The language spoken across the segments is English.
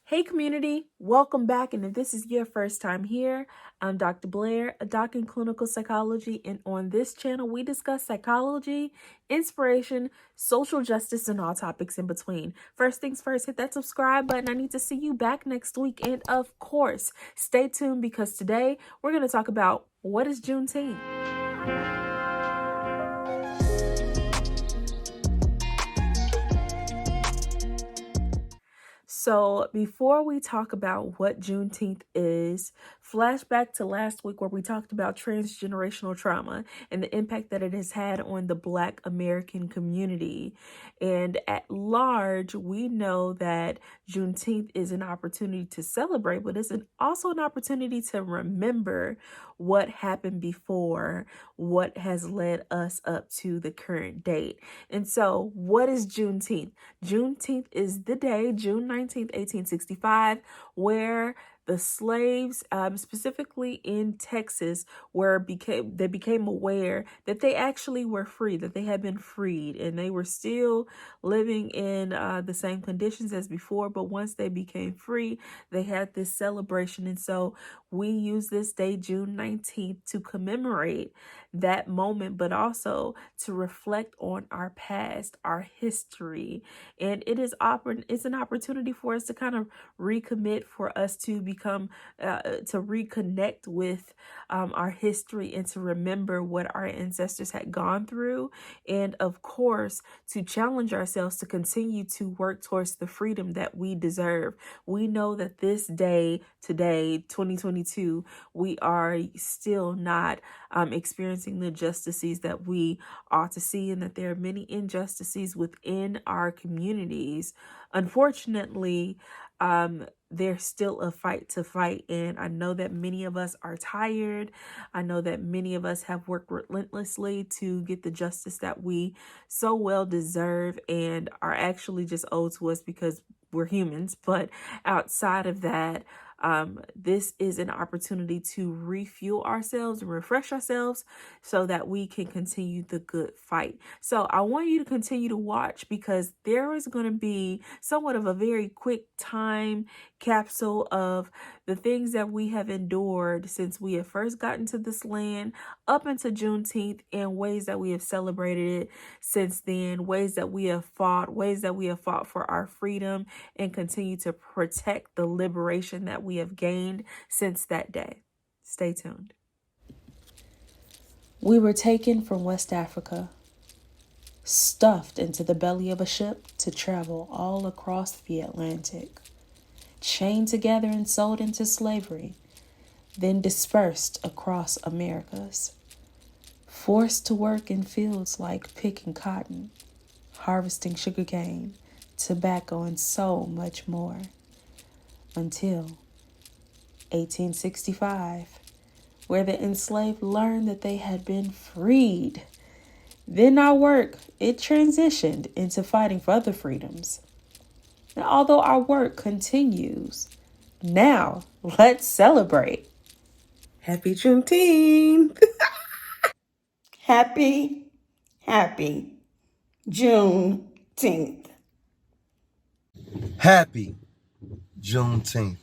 Hey community, welcome back. And if this is your first time here, I'm Dr. Blaire, a doc in clinical psychology. And on this channel, we discuss psychology, inspiration, social justice, and all topics in between. First things first, hit that subscribe button. I need to see you back next week. And of course, stay tuned because today we're going to talk about what is Juneteenth. So before we talk about what Juneteenth is, flashback to last week where we talked about transgenerational trauma and the impact that it has had on the Black American community. And at large, we know that Juneteenth is an opportunity to celebrate, but it's also an opportunity to remember what happened before, what has led us up to the current date. And so what is Juneteenth? Juneteenth is the day, June 19th, 1865, where the slaves, specifically in Texas, they became aware that they actually were free, that they had been freed, and they were still living in the same conditions as before. But once they became free, they had this celebration. And so we use this day, June 19th, to commemorate that moment, but also to reflect on our past, our history. And it's an opportunity for us to kind of recommit, for us to become, to reconnect with our history and to remember what our ancestors had gone through. And of course, to challenge ourselves to continue to work towards the freedom that we deserve. We know that this day, today, 2022, we are still not experiencing the justices that we ought to see, and that there are many injustices within our communities. Unfortunately, there's still a fight to fight, and I know that many of us are tired. I know that many of us have worked relentlessly to get the justice that we so well deserve and are actually just owed to us because we're humans. But outside of that, this is an opportunity to refuel ourselves and refresh ourselves so that we can continue the good fight. So I want you to continue to watch, because there is going to be somewhat of a very quick time capsule of the things that we have endured since we have first gotten to this land up into Juneteenth, and ways that we have celebrated it since then, ways that we have fought for our freedom, and continue to protect the liberation that we have gained since that day. Stay tuned. We were taken from West Africa, stuffed into the belly of a ship to travel all across the Atlantic, chained together and sold into slavery, then dispersed across Americas, forced to work in fields like picking cotton, harvesting sugarcane, tobacco, and so much more, until 1865, where the enslaved learned that they had been freed. Then our work, it transitioned into fighting for other freedoms. And although our work continues, now let's celebrate. Happy Juneteenth. happy Juneteenth. Happy Juneteenth.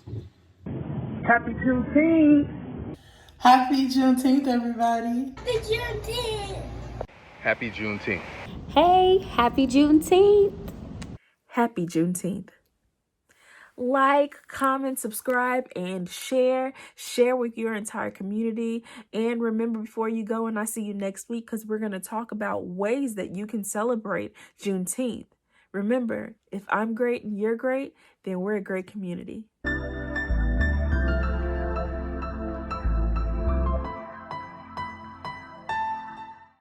Happy Juneteenth. Happy Juneteenth, everybody. Happy Juneteenth. Happy Juneteenth. Hey, happy Juneteenth. Happy Juneteenth. Like, comment, subscribe, and share. Share with your entire community. And remember, before you go, and I see you next week, because we're going to talk about ways that you can celebrate Juneteenth. Remember, if I'm great and you're great, then we're a great community.